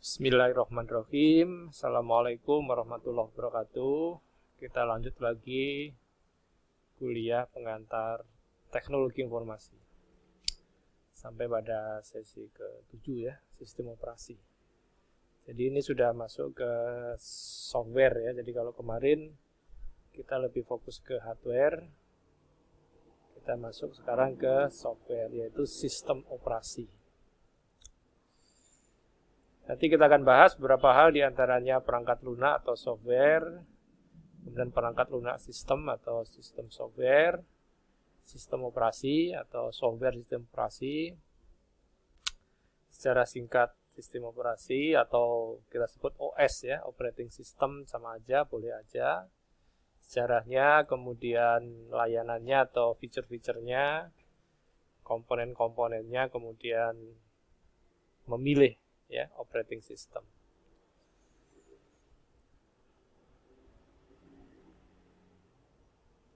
Bismillahirrahmanirrahim. Assalamualaikum warahmatullahi wabarakatuh. Kita lanjut lagi kuliah pengantar teknologi informasi. Sampai pada sesi ke-7 ya, sistem operasi. Jadi ini sudah masuk ke software ya. Jadi kalau kemarin kita lebih fokus ke hardware, kita masuk sekarang ke software, yaitu sistem operasi. Nanti kita akan bahas beberapa hal, diantaranya perangkat lunak atau software, kemudian perangkat lunak sistem atau sistem software, sistem operasi atau software sistem operasi. Secara singkat, sistem operasi atau kita sebut OS ya, operating system sama aja, boleh aja. Sejarahnya, kemudian layanannya atau fitur-fiturnya, komponen-komponennya, kemudian memilih ya, operating system.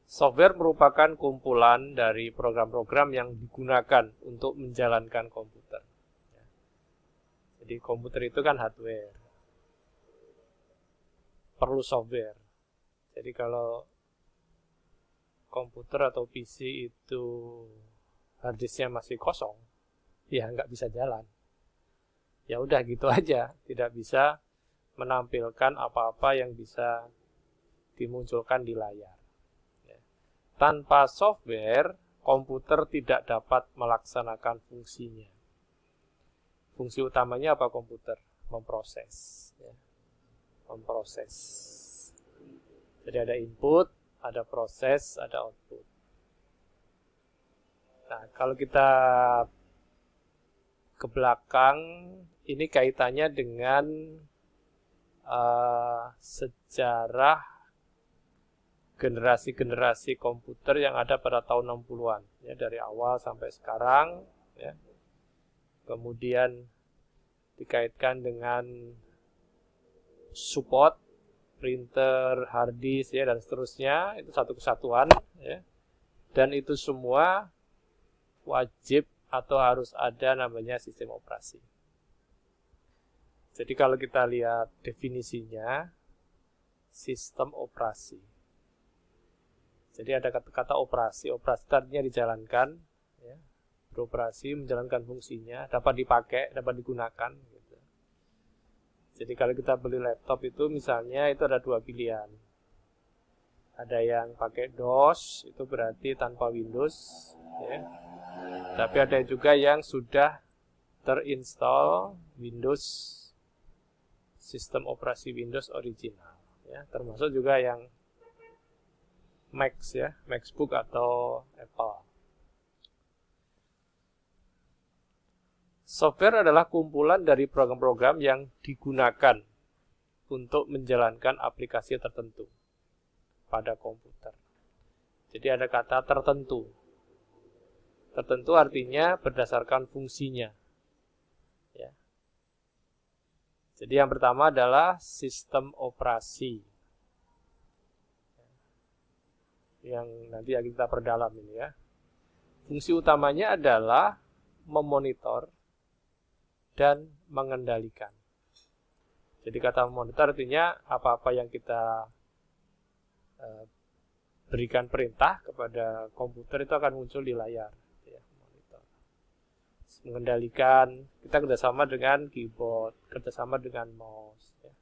Software merupakan kumpulan dari program-program yang digunakan untuk menjalankan komputer. Jadi komputer itu kan hardware, perlu software. Jadi kalau komputer atau PC itu harddisknya masih kosong, ya nggak bisa jalan. Ya udah gitu aja, tidak bisa menampilkan apa-apa yang bisa dimunculkan di layar. Tanpa software, komputer tidak dapat melaksanakan fungsinya. Fungsi utamanya apa komputer? Memproses. Ya. Memproses. Jadi ada input, ada proses, ada output. Nah, kalau kita ke belakang, ini kaitannya dengan sejarah generasi-generasi komputer yang ada pada tahun 60-an ya, dari awal sampai sekarang ya. Kemudian dikaitkan dengan support printer, hard disk ya, dan seterusnya, itu satu kesatuan ya. Dan itu semua wajib atau harus ada namanya sistem operasi. Jadi kalau kita lihat definisinya, sistem operasi. Jadi ada kata-kata operasi. Operasi artinya dijalankan, ya, beroperasi, menjalankan fungsinya, dapat dipakai, dapat digunakan. Gitu. Jadi kalau kita beli laptop itu misalnya itu ada dua pilihan. Ada yang pakai DOS, itu berarti tanpa Windows. Ya. Tapi ada juga yang sudah terinstall Windows, sistem operasi Windows original, ya, termasuk juga yang Mac ya, MacBook atau Apple. Software adalah kumpulan dari program-program yang digunakan untuk menjalankan aplikasi tertentu pada komputer. Jadi ada kata tertentu. Tertentu artinya berdasarkan fungsinya. Ya. Jadi yang pertama adalah sistem operasi. Yang nanti kita perdalam ini ya. Fungsi utamanya adalah memonitor dan mengendalikan. Jadi kata memonitor artinya apa-apa yang kita berikan perintah kepada komputer itu akan muncul di layar. Ya, monitor. Mengendalikan, kita kerjasama dengan keyboard, kerjasama dengan mouse. Ya.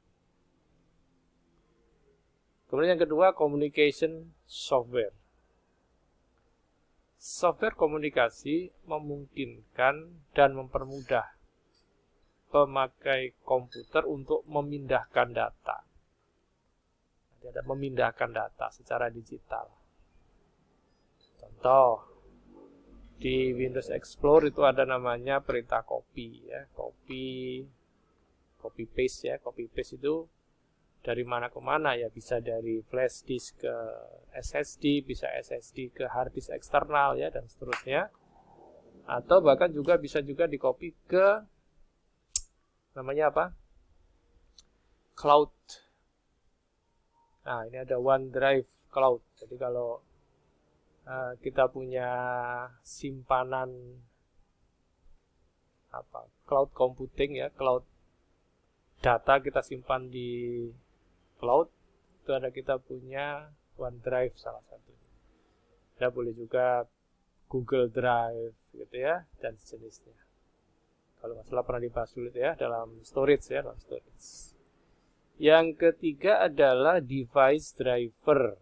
Kemudian yang kedua, communication software. Software komunikasi memungkinkan dan mempermudah pemakai komputer untuk memindahkan data. Ada memindahkan data secara digital. Contoh, di Windows Explorer itu ada namanya perintah copy ya, copy paste ya. Copy paste itu dari mana ke mana ya, bisa dari flash disk ke SSD, bisa SSD ke hard disk eksternal ya, dan seterusnya. Atau bahkan juga bisa juga di-copy ke namanya apa? Cloud. Nah, ini ada OneDrive Cloud. Jadi kalau kita punya simpanan cloud computing ya, cloud data kita simpan di cloud, itu ada kita punya OneDrive salah satunya. Ada boleh juga Google Drive gitu ya, dan sejenisnya. Kalau nggak salah pernah dibahas dulu ya dalam storage ya, dalam storage. Yang ketiga adalah device driver.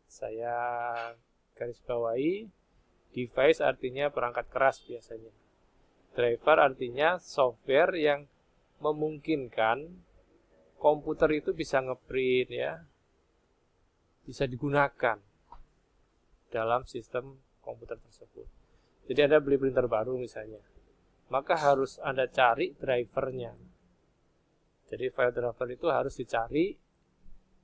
Saya garis bawahi, device artinya perangkat keras biasanya. Driver artinya software yang memungkinkan komputer itu bisa ngeprint ya, bisa digunakan dalam sistem komputer tersebut. Jadi Anda beli printer baru misalnya, maka harus Anda cari drivernya. Jadi file driver itu harus dicari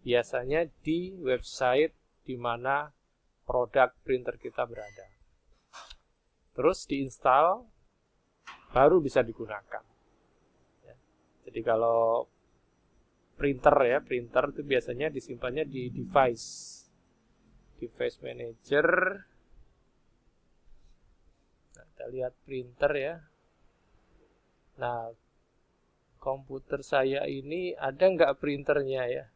biasanya di website di mana produk printer kita berada. Terus diinstal, baru bisa digunakan. Ya. Jadi kalau printer itu biasanya disimpannya di device manager. Nah, kita lihat printer ya. Nah, komputer saya ini ada nggak printernya ya?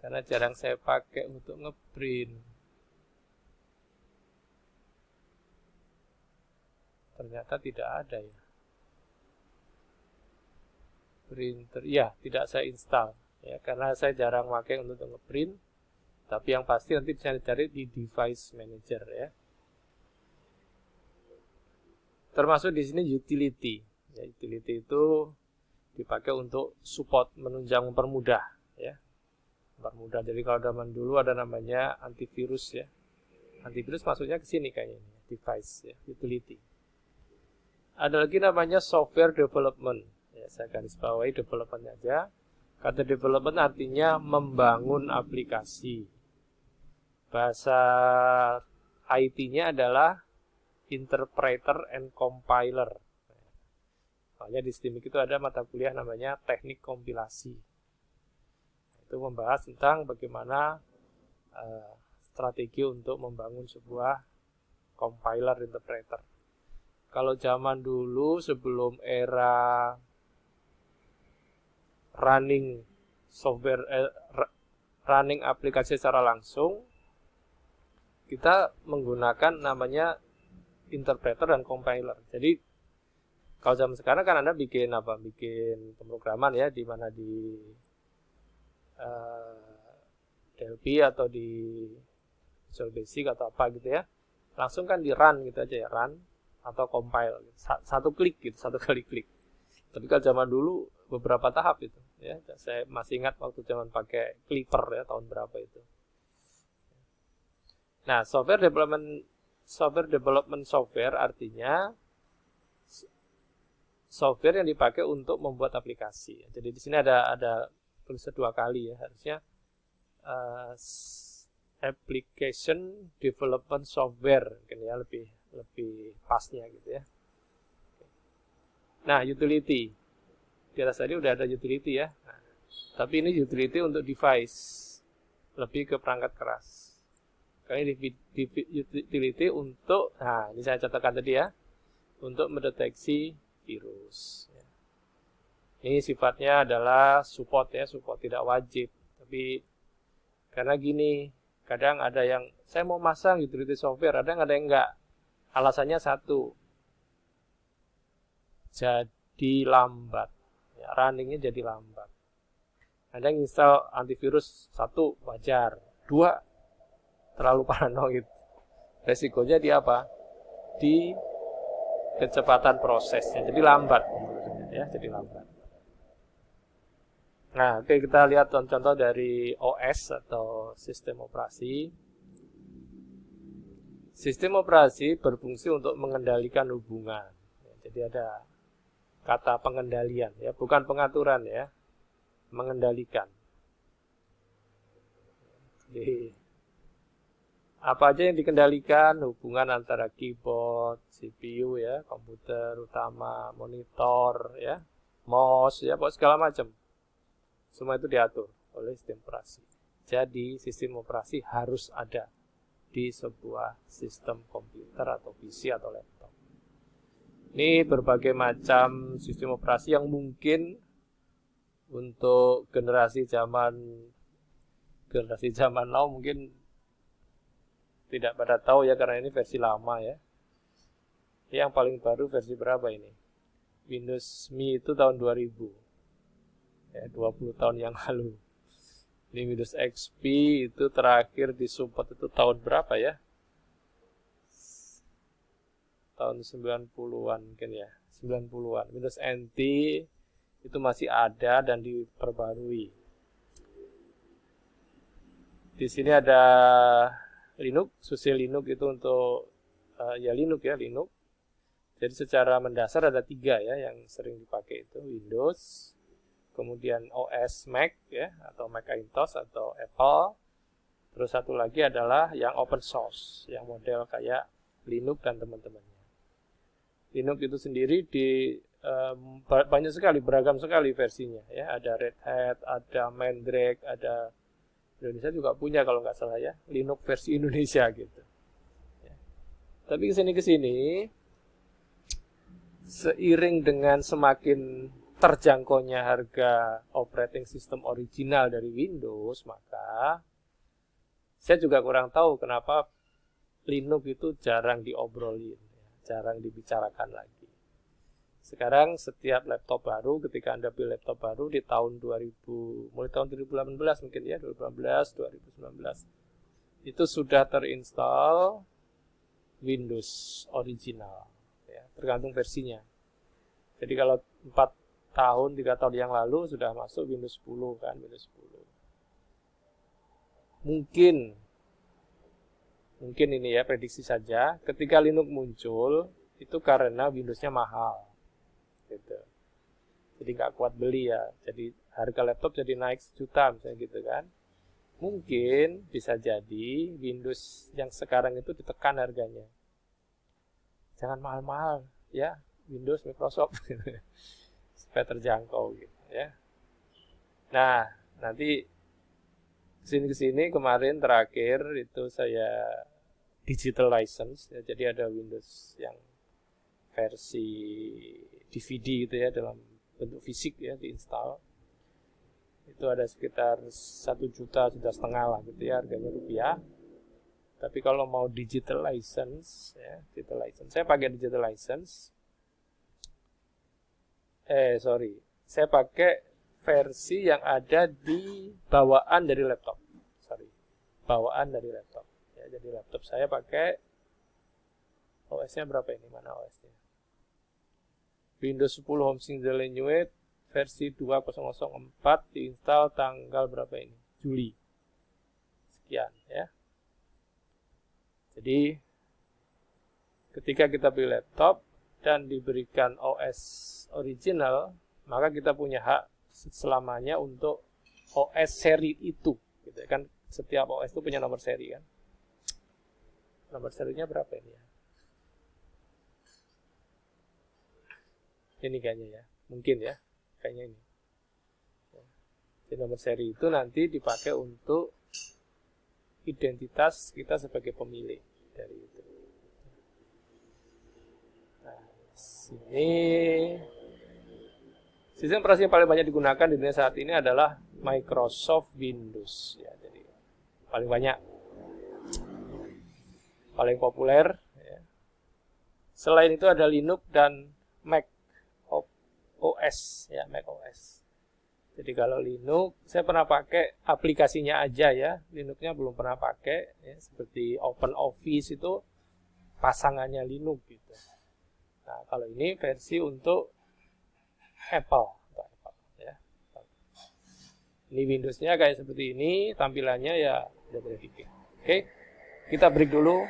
Karena jarang saya pakai untuk ngeprint. Ternyata tidak ada ya. Printer, ya tidak saya install ya, karena saya jarang pakai untuk ngeprint. Tapi yang pasti nanti bisa dicari di device manager ya. Termasuk di sini utility. Ya, utility itu dipakai untuk support, menunjang, mempermudah ya. Mempermudah. Jadi kalau zaman dulu ada namanya antivirus ya. Antivirus masuknya ke sini kayaknya, device ya, utility. Ada lagi namanya software development. Ya, saya garis bawahi development aja. Kata development artinya membangun aplikasi. Bahasa IT-nya adalah interpreter and compiler. Makanya di STIMIK itu ada mata kuliah namanya teknik kompilasi. Itu membahas tentang bagaimana strategi untuk membangun sebuah compiler interpreter. Kalau zaman dulu sebelum era running software, running aplikasi secara langsung, kita menggunakan namanya interpreter dan compiler. Jadi kalau zaman sekarang kan Anda bikin pemrograman ya, di mana di Delphi atau di Visual Basic atau apa gitu ya, langsung kan di run gitu aja ya, run atau compile, satu klik gitu, satu kali klik. Tapi kalau zaman dulu beberapa tahap itu ya, saya masih ingat waktu zaman pakai Clipper ya, tahun berapa itu. Nah, software development software artinya software yang dipakai untuk membuat aplikasi. Jadi di sini ada tulisan 2 kali ya, harusnya application development software, mungkin ya lebih pasnya gitu ya. Nah, utility. Di atas tadi udah ada utility ya. Nah, tapi ini utility untuk device, lebih ke perangkat keras. Kali ini utility untuk, nah ini saya catatkan tadi ya, untuk mendeteksi virus. Ini sifatnya adalah support ya, support tidak wajib. Tapi karena gini, kadang ada yang saya mau masang utility software, ada yang enggak. Alasannya satu, jadi lambat, ya, runningnya jadi lambat. Ada yang install antivirus 1 wajar, 2 terlalu paranoid. Resikonya di apa? Di kecepatan prosesnya, jadi lambat ya, jadi lambat. Nah, oke, kita lihat contoh dari OS atau sistem operasi. Sistem operasi berfungsi untuk mengendalikan hubungan. Jadi ada kata pengendalian ya, bukan pengaturan ya, mengendalikan. Jadi apa aja yang dikendalikan? Hubungan antara keyboard, CPU ya, komputer utama, monitor ya, mouse ya, pokoknya segala macam. Semua itu diatur oleh sistem operasi. Jadi sistem operasi harus ada di sebuah sistem komputer atau PC atau laptop. Ini berbagai macam sistem operasi yang mungkin Untuk generasi zaman now mungkin tidak pada tahu ya, karena ini versi lama ya. Yang paling baru versi berapa ini? Windows Me itu tahun 2000. Ya, 20 tahun yang lalu. Ini Windows XP itu terakhir disupport itu tahun berapa ya? Tahun 90-an mungkin ya. 90-an. Windows NT itu masih ada dan diperbarui. Di sini ada Linux, SUSE Linux itu untuk Linux. Jadi secara mendasar ada 3 ya yang sering dipakai itu Windows, kemudian OS Mac ya, atau Macintosh atau Apple. Terus satu lagi adalah yang open source, yang model kayak Linux dan teman-temannya. Linux itu sendiri banyak sekali, beragam sekali versinya ya. Ada Red Hat, ada Mandrake, ada Indonesia juga punya kalau nggak salah ya, Linux versi Indonesia gitu. Ya. Tapi kesini seiring dengan semakin terjangkaunya harga operating system original dari Windows, maka saya juga kurang tahu kenapa Linux itu jarang diobrolin, jarang dibicarakan lagi. Sekarang setiap laptop baru, ketika Anda beli laptop baru di tahun 2000, mulai tahun 2018 mungkin ya, 2018, 2019, itu sudah terinstall Windows original, ya, tergantung versinya. Jadi kalau 4 tahun, 3 tahun yang lalu sudah masuk Windows 10 kan, Windows 10. Mungkin ini ya, prediksi saja, ketika Linux muncul, itu karena Windows-nya mahal. Gitu. Jadi nggak kuat beli ya, jadi harga laptop jadi naik 1 juta misalnya gitu kan. Mungkin bisa jadi Windows yang sekarang itu ditekan harganya, jangan mahal-mahal ya, Windows Microsoft supaya terjangkau gitu ya. Nah nanti kesini kemarin terakhir itu saya digital license ya, jadi ada Windows yang versi DVD gitu ya, dalam bentuk fisik ya, diinstal. Itu ada sekitar 1 juta, 1,5 juta lah gitu ya harganya rupiah. Tapi kalau mau digital license ya, saya pakai digital license. Saya pakai versi yang ada di bawaan dari laptop. Ya, jadi laptop saya pakai OS-nya berapa ini? Mana OS-nya? Windows 10 Home Single Unit versi 2004 diinstal tanggal berapa ini? Juli. Sekian ya. Jadi ketika kita beli laptop dan diberikan OS original, maka kita punya hak selamanya untuk OS seri itu. Gitu kan, setiap OS itu punya nomor seri kan. Nomor serinya berapa ini ya? Ini kayaknya ya, mungkin ya, kayaknya ini. Jadi nomor seri itu nanti dipakai untuk identitas kita sebagai pemilik dari itu. Nah, sistem operasi yang paling banyak digunakan di dunia saat ini adalah Microsoft Windows. Ya, jadi paling banyak, paling populer. Ya. Selain itu ada Linux dan Mac OS ya, Mac OS. Jadi kalau Linux saya pernah pakai aplikasinya aja ya, Linuxnya belum pernah pakai ya, seperti OpenOffice itu pasangannya Linux gitu. Nah, kalau ini versi untuk Apple ya. Ini Windows-nya kayak seperti ini, tampilannya ya udah berbeda. Oke. Kita break dulu.